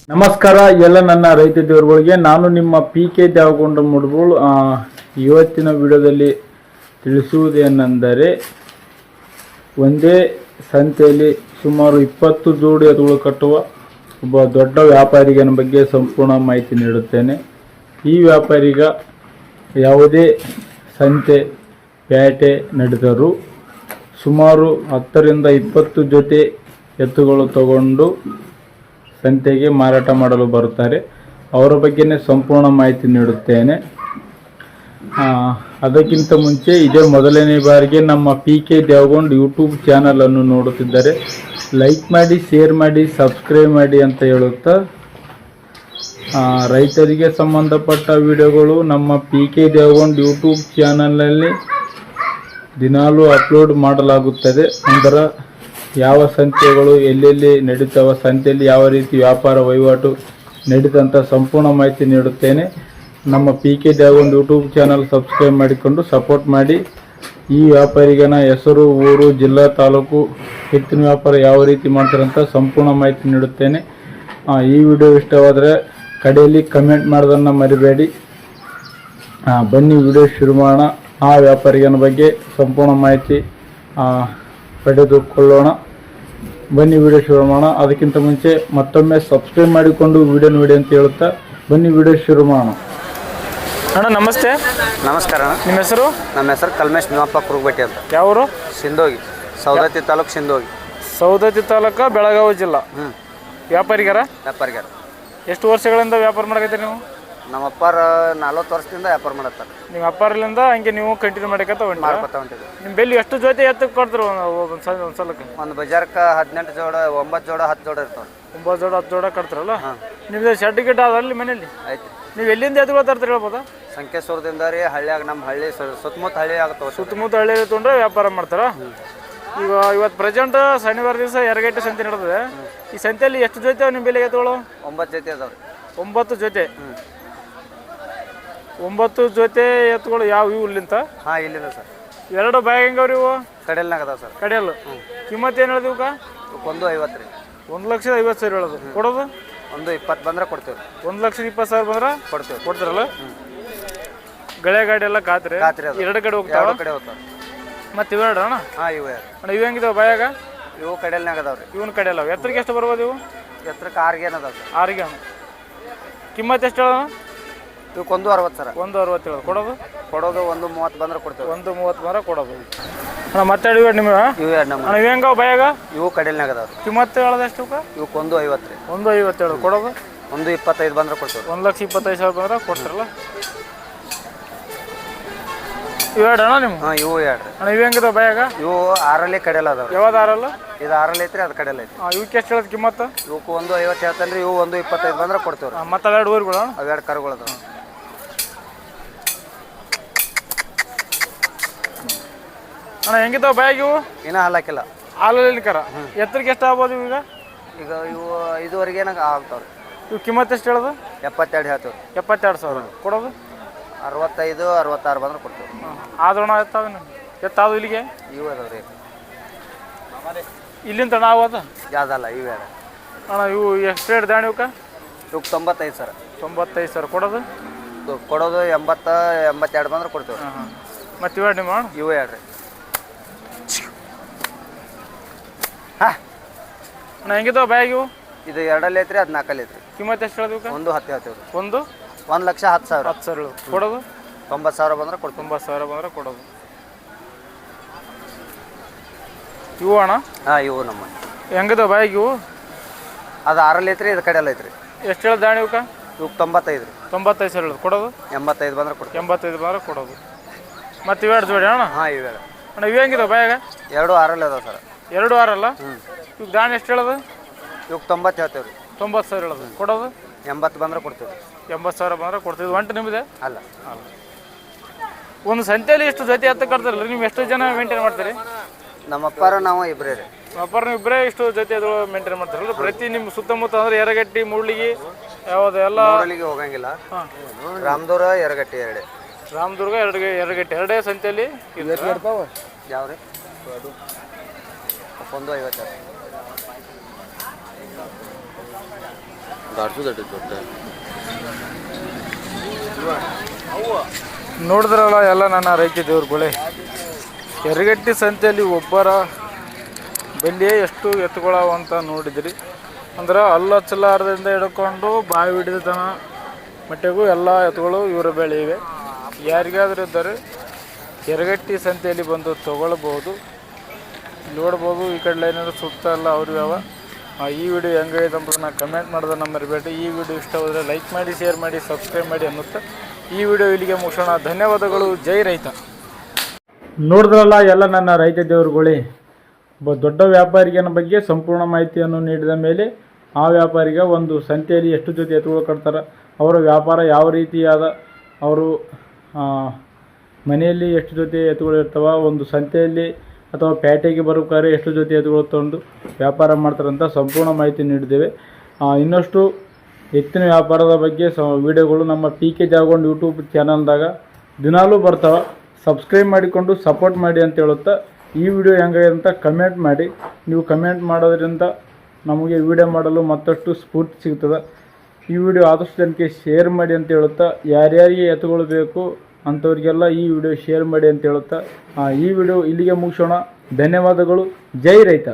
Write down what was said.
ನಮಸ್ಕಾರ ಎಲ್ಲ ನನ್ನ ರೈತ ದೇವರುಗಳಿಗೆ. ನಾನು ನಿಮ್ಮ PK ದೇವಗೊಂಡ ಮುಡ್ಬೋಳು. ಇವತ್ತಿನ ವಿಡಿಯೋದಲ್ಲಿ ತಿಳಿಸುವುದೇನೆಂದರೆ, ಒಂದೇ ಸಂತೆಯಲ್ಲಿ ಸುಮಾರು 20 ಜೋಡಿ ಎತ್ತುಗಳು ಕಟ್ಟುವ ಒಬ್ಬ ದೊಡ್ಡ ವ್ಯಾಪಾರಿಗನ ಬಗ್ಗೆ ಸಂಪೂರ್ಣ ಮಾಹಿತಿ ನೀಡುತ್ತೇನೆ. ಈ ವ್ಯಾಪಾರಿಗ ಯಾವುದೇ ಸಂತೆ ಪೇಟೆ ನಡೆದರೂ ಸುಮಾರು 10 ರಿಂದ 20 ಜೊತೆ ಎತ್ತುಗಳು ತಗೊಂಡು ಸಂತೆಗೆ ಮಾರಾಟ ಮಾಡಲು ಬರುತ್ತಾರೆ. ಅವರ ಬಗ್ಗೆನೇ ಸಂಪೂರ್ಣ ಮಾಹಿತಿ ನೀಡುತ್ತೇನೆ. ಅದಕ್ಕಿಂತ ಮುಂಚೆ ಇದೇ ಮೊದಲನೇ ಬಾರಿಗೆ ನಮ್ಮ PK ದೇವಗೊಂಡ್ ಯೂಟ್ಯೂಬ್ ಚಾನಲನ್ನು ನೋಡುತ್ತಿದ್ದರೆ ಲೈಕ್ ಮಾಡಿ, ಶೇರ್ ಮಾಡಿ, ಸಬ್ಸ್ಕ್ರೈಬ್ ಮಾಡಿ ಅಂತ ಹೇಳುತ್ತಾ, ರೈತರಿಗೆ ಸಂಬಂಧಪಟ್ಟ ವಿಡಿಯೋಗಳು ನಮ್ಮ PK ದೇವಗೊಂಡ್ ಯೂಟ್ಯೂಬ್ ಚಾನಲ್ನಲ್ಲಿ ದಿನಾಲೂ ಅಪ್ಲೋಡ್ ಮಾಡಲಾಗುತ್ತದೆ. ಅಂದರೆ ಯಾವ ಸಂತೆಗಳು ಎಲ್ಲೆಲ್ಲಿ ನಡೀತಾವ, ಸಂತೆಯಲ್ಲಿ ಯಾವ ರೀತಿ ವ್ಯಾಪಾರ ವಹಿವಾಟು ನಡೀತಂತ ಸಂಪೂರ್ಣ ಮಾಹಿತಿ ನೀಡುತ್ತೇನೆ. ನಮ್ಮ PK Devagond YouTube channel subscribe ಮಾಡಿಕೊಂಡು ಸಪೋರ್ಟ್ ಮಾಡಿ. ಈ ವ್ಯಾಪಾರಿಗನ ಹೆಸರು, ಊರು, ಜಿಲ್ಲಾ, ತಾಲೂಕು, ಎತ್ತಿನ ವ್ಯಾಪಾರ ಯಾವ ರೀತಿ ಮಾಡ್ತಾರಂತ ಸಂಪೂರ್ಣ ಮಾಹಿತಿ ನೀಡುತ್ತೇನೆ. ಈ ವಿಡಿಯೋ ಇಷ್ಟವಾದರೆ ಕಡೆಯಲ್ಲಿ ಕಮೆಂಟ್ ಮಾಡೋದನ್ನು ಮರಿಬೇಡಿ. ಬನ್ನಿ ವಿಡಿಯೋ ಶುರು ಮಾಡೋಣ. ಆ ವ್ಯಾಪಾರಿಗನ ಬಗ್ಗೆ ಸಂಪೂರ್ಣ ಮಾಹಿತಿ ಪಡೆದುಕೊಳ್ಳೋಣ. ಬನ್ನಿ ವಿಡಿಯೋ ಶುರು ಮಾಡೋಣ. ಅದಕ್ಕಿಂತ ಮುಂಚೆ ಮತ್ತೊಮ್ಮೆ ಸಬ್ಸ್ಕ್ರೈಬ್ ಮಾಡಿಕೊಂಡು ವಿಡಿಯೋ ನೋಡಿ ಅಂತ ಹೇಳುತ್ತಾ ಬನ್ನಿ ವಿಡಿಯೋ ಶುರು ಮಾಡೋಣ. ಅಣ್ಣ ನಮಸ್ತೆ. ನಮಸ್ಕಾರ. ನಿಮ್ಮ ಹೆಸರು? ನಮ್ಮ ಹೆಸರು ಕಲ್ಮೇಶ್ ನಿಮ್ಮಪ್ಪ ಕುರುಗಟ್ಟಿ ಅಂತ. ಯಾವರು? ಸಿಂಧೋಗಿ, ಸೌದತ್ತಿ ತಾಲೂಕು ಸಿಂಧೋಗಿ. ಸೌದತ್ತಿ ತಾಲೂಕು, ಬೆಳಗಾವಿ ಜಿಲ್ಲಾ. ವ್ಯಾಪಾರಿಗಾರ? ವ್ಯಾಪಾರಿಗಾರ. ಎಷ್ಟು ವರ್ಷಗಳಿಂದ ವ್ಯಾಪಾರ ಮಾಡಕತ್ತೀರಿ ನೀವು? ನಮ್ಮ ಅಪ್ಪಾರ 40 ವರ್ಷದಿಂದ ವ್ಯಾಪಾರ ಮಾಡತ್ತಾರೆ. ನಿಮ್ಮ ಅಪ್ಪಾರಲ್ಲಿಂದ ಹಂಗೆ ನೀವು ಕಂಟಿನ್ಯೂ ಮಾಡಕತ್ತ ಮಾಡ್ಕೊತಾ ಹೊಂಟಿದ್ವಿ. ನಿಮ್ಮ ಬೆಲ್ಲಿ ಎಷ್ಟು ಜೊತೆ ಎತ್ತಕ್ಕೆ ಕೊಡ್ತಾರೆ ಒಂದು ಸಲಕ್ಕೆ? ಒಂದು ಬಜಾರ್ಕ್ಕೆ 18 ಜೋಡ, 9 ಜೋಡ, 10 ಜೋಡ ಇರ್ತಾವೆ. 9 ಜೋಡ 10 ಜೋಡ ಕಟ್ತಾರಲ್ಲ. ನಿಮ್ದು ಶೆಡ್ ಗಿಡ್ಡ ಅದರಲ್ಲಿ ಮನೇಲಿ ಐತಿ. ನೀವು ಎಲ್ಲಿಂದ ಎತ್ತುಗಳು ತರ್ತಾರೆ ಹೇಳ್ಬೋದಾ? ಸಂಕೇಶ್ವರದಿಂದ ರೀ. ಹಳ್ಳಿಯಾಗ ನಮ್ಮ ಹಳ್ಳಿ ಸುತ್ತಮುತ್ತ ಹಳ್ಳಿ ಆಗ್ತಾವೆ. ಸುತ್ತಮುತ್ತ ಹಳ್ಳಿ ತೊಗೊಂಡ್ರೆ ವ್ಯಾಪಾರ ಮಾಡ್ತಾರ. ಇವತ್ತು ಪ್ರೆಸೆಂಟ್ ಶನಿವಾರ ದಿವಸ ಎರಗಟ್ಟೆ ಸಂತೆ ನಡೆದಿದೆ. ಈ ಸಂತೆಯಲ್ಲಿ ಎಷ್ಟು ಜೊತೆ ನಿಮ್ಮ ಬೆಲೆಗೆ ಎತ್ತುಗಳು? 9 ಜೊತೆ ಅದಾವ್ರಿ. 9 ಜೊತೆ. 9 ಜೊತೆ ಎತ್ತುಗಳು ಯಾವ ಇವು ಇಲ್ಲಿಂತ? ಇಲ್ಲಿಂದ ಸರ್. ಎರಡು ಬ್ಯಾಗ್ ಹೆಂಗವ್ರಿ ಇವು? ಕಡೆಯಲ್ನಾಗ ಅದಾವ ಸರ್. ಕಡೆಯಲ್ಲ. ಕಿಮ್ಮತ್ತು ಏನು ಹೇಳಿದ್ವಿ? ಒಂದು 50 ರೀ. 1,50,000 ಹೇಳೋದು. ಕೊಡೋದು? ಒಂದು 20 ಬಂದ್ರೆ ಕೊಡ್ತೀವಿ. 1,20,000 ಬಂದ್ರೆ ಕೊಡ್ತೀವಿ. ಕೊಡ್ತಾರಲ್ಲ. ಗಳೆ ಗಾಡಿ ಎಲ್ಲ ಖಾತ್ರಿ? ಎರಡು ಕಡೆ ಹೋಗ್ತಾವ. ಕಡೆ ಹೋಗ್ತಾವ. ಮತ್ತೆ ಇವೆರಡು ಅಣ್ಣ? ಇವು ಅಣ್ಣ ಇವು ಹೆಂಗಿದಾವ ಬಾಯಾಗ? ಇವು ಕಡೆಯಲ್ನಾಗ ಅದಾವ್ರಿ. ಇವನ್ ಕಡೆ ಅಲ್ಲ. ಎತ್ತರಿಗೆ ಎಷ್ಟು ಬರ್ಬೋದು ಇವು? ಎತ್ತರಕ್ಕೆ 6 ಗೇನ್ ಅದಾವ. 6 ಗೇನ್. ಕಿಮ್ಮತ್ತು ಎಷ್ಟು ಹೇಳೋಣ? ಇವಕ್ಕೆ 1,60 ಸರ್. 1,60 ಹೇಳೋದು. ಕೊಡೋದು? ಕೊಡೋದು 1,30 ಬಂದ್ರೆ ಕೊಡ್ತೇವೆ. 1,30 ಬಂದ್ರೆ ಕೊಡೋದು. ಅಣ್ಣ ಮತ್ತೆ ಇವೆ ನಿಮಗೆ? ಇವು ಎರಡು ನಮ್ಮ. ಅಣ್ಣ ಇವು ಹೆಂಗಾವ ಬಾಯಾಗ? ಇವು ಕಡೆಯಲ್ನಾಗ ಅದಾವ್ರಿ. ಕಿಮ್ಮತ್ತು ಹೇಳೋದು ಎಷ್ಟು? ಇವಕ್ಕೆ 1,50 ರೀ. 1,50 ಹೇಳೋದು. ಕೊಡೋದು? 1,25 ಬಂದ್ರೆ ಕೊಡ್ತೇವೆ. 1,25,000 ಬಂದ್ರೆ ಕೊಡ್ತಾರಲ್ಲ. ಇವೆರಡು ಅಣ್ಣ ನಿಮ್ಮ? ಇವು ಎರಡು. ಅಣ್ಣ ಇವು ಹೆಂಗಿದಾವ ಬಾಯಾಗ? ಇವು 6ರಲ್ಲಿ ಕಡೆಯಲ್ಲ ಅದಾವ. ಯಾವ್ದು 6? ಇದು 6ರಲ್ಲಿ ಐತ್ರಿ, ಅದು ಕಡೆಯಲ್ಲ ಐತಿ. ಇವಕ್ಕೆ ಎಷ್ಟು ಹೇಳೋದು ಕಿಮ್ಮತ್ತು? ಇವಕ್ಕೆ 1,50 ಹೇಳ್ತಾನೆ ರೀ. ಇವು 1,25 ಬಂದ್ರೆ ಕೊಡ್ತೇವೆ. ಮತ್ತೆ ಅವೆರಡು ಊರುಗಳು? ಅವೆರಡು ಕರುಗಳು ಅದಾವ. ಅಣ್ಣ ಹೆಂಗಿದಾವ ಬಾಯಾಗ ಇವು? ಇನ್ನೂ ಹಾಲಾಕಿಲ್ಲ. ಹಾಲಲ್ಲಿ ಕರ. ಎತ್ತರಿಗೆ ಎಷ್ಟು ಆಗ್ಬೋದು ಈಗ? ಇವು 5ವರೆಗೆ ಆಗ್ತಾವ್ರಿ. ಇವು ಕಿಮ್ಮತ್ತು ಎಷ್ಟು ಹೇಳೋದು? 72 ಹೇಳ್ತೇವೆ. 72,000. ಕೊಡೋದು? 65, 66 ಬಂದ್ರೆ ಕೊಡ್ತೇವೆ. ಆದ್ರಣ ಎತ್ತಾವ ಎತ್ತಾವು ಇಲ್ಲಿಗೆ? ಇವು ಅದಾವ್ರಿ. ಇಲ್ಲಿಂದ ನಾವು ಅದ ಯಾವ್ದಲ್ಲ ಇವು ಎರಡು. ಅಣ್ಣ ಇವು ಎಷ್ಟು ರೇಟ್ ದಾಣಿ ಇವಕ್ಕೆ? ಇವಕ್ಕೆ 95 ಸರ್. 95,000. ಕೊಡೋದು? ಕೊಡೋದು 80, 82 ಬಂದ್ರೆ ಕೊಡ್ತೇವೆ. ಮತ್ತೆ ಇವೆರಡು ನಿಮ್ಮ? ಇವು ಎರಡು ರೀ. ಅಣ್ಣ ಹೆಂಗಿದಾವ ಬ್ಯಾಗ್ ಇವು? ಇದು 2ರಲ್ಲಿ ಐತ್ರಿ, ಅದು 4ರಲ್ಲಿ ಐತ್ರಿ. ಕಿಮ್ಮತ್ತು ಎಷ್ಟು ಹೇಳೋದು? 1,10 ಹೇಳ್ತೇವೆ. 1,10,000. 10,000. ಕೊಡೋದು? 90,000 ಬಂದ್ರೆ ಕೊಡ್ತೇವೆ. 90,000 ಬಂದ್ರೆ ಕೊಡೋದು. ಇವು ಅಣ್ಣ? ಇವು ನಮ್ಮ. ಹೆಂಗಿದಾವ ಬ್ಯಾಗ್ ಇವು? ಅದು 6ರಲ್ಲಿ ಐತ್ರಿ, ಇದು ಕಡೆಯಲ್ಲ ಐತ್ರಿ. ಎಷ್ಟು ಹೇಳೋದು ದಾಣಿ ಇವಕ್ಕೆ? ಇವಕ್ಕೆ 95 ರೀ. 95,000 ಹೇಳೋದು. ಕೊಡೋದು? 85 ಬಂದ್ರೆ ಕೊಡ್ತೇವೆ. 85 ಬಂದ್ರೆ ಕೊಡೋದು. ಮತ್ತು ಇವೆರಡು ಜೋಡಿ ಅಣ್ಣ? ಇವೆರಡು. ಅಣ್ಣ ಇವು ಹೆಂಗಿದಾವ ಬ್ಯಾಗ? 2 6ರಲ್ಲಿ ಅದಾವ ಸರ್. 2 6 ಇವಾಗ ದಾಣಿ ಎಷ್ಟು ಹೇಳೋದು? ಇವಕ್ಕೆ 90 ಹೇಳ್ತೇವೆ ರೀ. 90,000 ಹೇಳೋದು. ಕೊಡೋದು? 80 ಬಂದ್ರೆ ಕೊಡ್ತೇವೆ. 80,000 ಬಂದ್ರೆ ಕೊಡ್ತೀವಿ. ಒಂಟು ನಿಮ್ಮದೆ? ಅಲ್ಲ. ಒಂದು ಸಂತೆಯಲ್ಲಿ ಎಷ್ಟು ಜೊತೆ ಎತ್ತ ಕಟ್ತಾರಲ್ಲ, ನೀವು ಎಷ್ಟು ಜನ ಮೇಂಟೈನ್ ಮಾಡ್ತೀರಿ? ನಮ್ಮ ಅಪ್ಪಾರ ನಾವು ಇಬ್ಬರೇ ರೀ. ಅಪ್ಪಾರ ನೀವು ಇಬ್ಬರೇ ಇಷ್ಟು ಜೊತೆ ಅದು ಮೇಂಟೈನ್ ಮಾಡ್ತಾರಲ್ಲ? ಪ್ರತಿ ನಿಮ್ಮ ಸುತ್ತಮುತ್ತ ಅಂದ್ರೆ ಎರಗಟ್ಟಿ, ಮೂಡ್ಲಿಗಿ ಯಾವುದು ಎಲ್ಲ ಹೋಗಂಗಿಲ್ಲ. ರಾಮದುರ್ಗ, ಎರಗಟ್ಟಿ ಎರಡೇ. ರಾಮದುರ್ಗ, ಎರಗಟ್ಟಿ ಎರಡೇ ಸಂತೆಯಲ್ಲಿ ಯಾವ ರೀ? 1,50. ನೋಡಿದ್ರಲ್ಲ ಎಲ್ಲ ನನ್ನ ರೈತ ದೇವ್ರುಗಳೇ, ಯರಗಟ್ಟಿ ಸಂತೆಯಲ್ಲಿ ಒಬ್ಬರ ಬಲ್ಲಿಯೇ ಎಷ್ಟು ಎತ್ತುಗಳವ ಅಂತ ನೋಡಿದ್ರಿ. ಅಂದ್ರೆ ಹಲ್ಲಚ್ಚಲಾರದಿಂದ ಹಿಡ್ಕೊಂಡು ಬಾವಿ ಹಿಡಿದ ತನ ಮಟ್ಟಿಗೂ ಎಲ್ಲ ಎತ್ತುಗಳು ಇವರ ಬೆಳೆ ಇವೆ. ಯಾರಿಗಾದರೂ ಇದ್ದರೆ ಯರಗಟ್ಟಿ ಸಂತೆಯಲ್ಲಿ ಬಂದು ತೊಗೊಳ್ಬೋದು. ನೋಡ್ಬೋದು ಈ ಕಡೆ ಏನಾದರೂ ಸುತ್ತ ಎಲ್ಲ ಅವ್ರಿಗೆ ಅವ. ಈ ವಿಡಿಯೋ ಹೆಂಗೈತೆ ಅಂಬುದನ್ನು ಕಮೆಂಟ್ ಮಾಡೋದನ್ನು ಮರಿಬೇಡಿ. ಈ ವಿಡಿಯೋ ಇಷ್ಟ ಹೋದರೆ ಲೈಕ್ ಮಾಡಿ, ಶೇರ್ ಮಾಡಿ, ಸಬ್ಸ್ಕ್ರೈಬ್ ಮಾಡಿ ಅನ್ನುತ್ತಾ ಈ ವಿಡಿಯೋ ಇಲ್ಲಿಗೆ ಮುಗಿಸೋಣ. ಧನ್ಯವಾದಗಳು. ಜೈ ರೈತ. ನೋಡಿದ್ರಲ್ಲ ಎಲ್ಲ ನನ್ನ ರೈತ ದೇವರುಗಳೇ, ಒಬ್ಬ ದೊಡ್ಡ ವ್ಯಾಪಾರಿಗನ ಬಗ್ಗೆ ಸಂಪೂರ್ಣ ಮಾಹಿತಿಯನ್ನು ನೀಡಿದ ಮೇಲೆ ಆ ವ್ಯಾಪಾರಿಗೆ ಒಂದು ಸಂತೆಯಲ್ಲಿ ಎಷ್ಟು ಜೊತೆ ಎತ್ತುಗಳು ಕಟ್ತಾರೆ, ಅವರ ವ್ಯಾಪಾರ ಯಾವ ರೀತಿಯಾದ, ಅವರು ಮನೆಯಲ್ಲಿ ಎಷ್ಟು ಜೊತೆ ಎತ್ತುಗಳು ಇರ್ತವೆ, ಒಂದು ಸಂತೆಯಲ್ಲಿ ಅಥವಾ ಪೇಟೆಗೆ ಬರಬೇಕಾದ್ರೆ ಎಷ್ಟು ಜೊತೆ ಎತ್ತುಗಳು ತೊಗೊಂಡು ವ್ಯಾಪಾರ ಮಾಡ್ತಾರಂತ ಸಂಪೂರ್ಣ ಮಾಹಿತಿ ನೀಡಿದ್ದೇವೆ. ಇನ್ನಷ್ಟು ಎತ್ತಿನ ವ್ಯಾಪಾರದ ಬಗ್ಗೆ ವಿಡಿಯೋಗಳು ನಮ್ಮ PK ಜಾಗೊಂಡು ಯೂಟ್ಯೂಬ್ ಚಾನಲ್ದಾಗ ದಿನಾಲೂ ಬರ್ತಾವೆ. ಸಬ್ಸ್ಕ್ರೈಬ್ ಮಾಡಿಕೊಂಡು ಸಪೋರ್ಟ್ ಮಾಡಿ ಅಂತ ಹೇಳುತ್ತಾ ಈ ವಿಡಿಯೋ ಹೆಂಗಿದೆ ಅಂತ ಕಮೆಂಟ್ ಮಾಡಿ. ನೀವು ಕಮೆಂಟ್ ಮಾಡೋದ್ರಿಂದ ನಮಗೆ ವಿಡಿಯೋ ಮಾಡಲು ಮತ್ತಷ್ಟು ಸ್ಫೂರ್ತಿ ಸಿಗ್ತದೆ. ಈ ವಿಡಿಯೋ ಆದಷ್ಟು ಜನಕ್ಕೆ ಶೇರ್ ಮಾಡಿ ಅಂತ ಹೇಳುತ್ತಾ, ಯಾರ್ಯಾರಿಗೆ ಎತ್ತುಗಳು ಬೇಕು ಅಂಥವ್ರಿಗೆಲ್ಲ ಈ ವಿಡಿಯೋ ಶೇರ್ ಮಾಡಿ ಅಂತ ಹೇಳುತ್ತಾ ಈ ವಿಡಿಯೋ ಇಲ್ಲಿಗೆ ಮುಗಿಸೋಣ. ಧನ್ಯವಾದಗಳು. ಜೈ ರೈತ.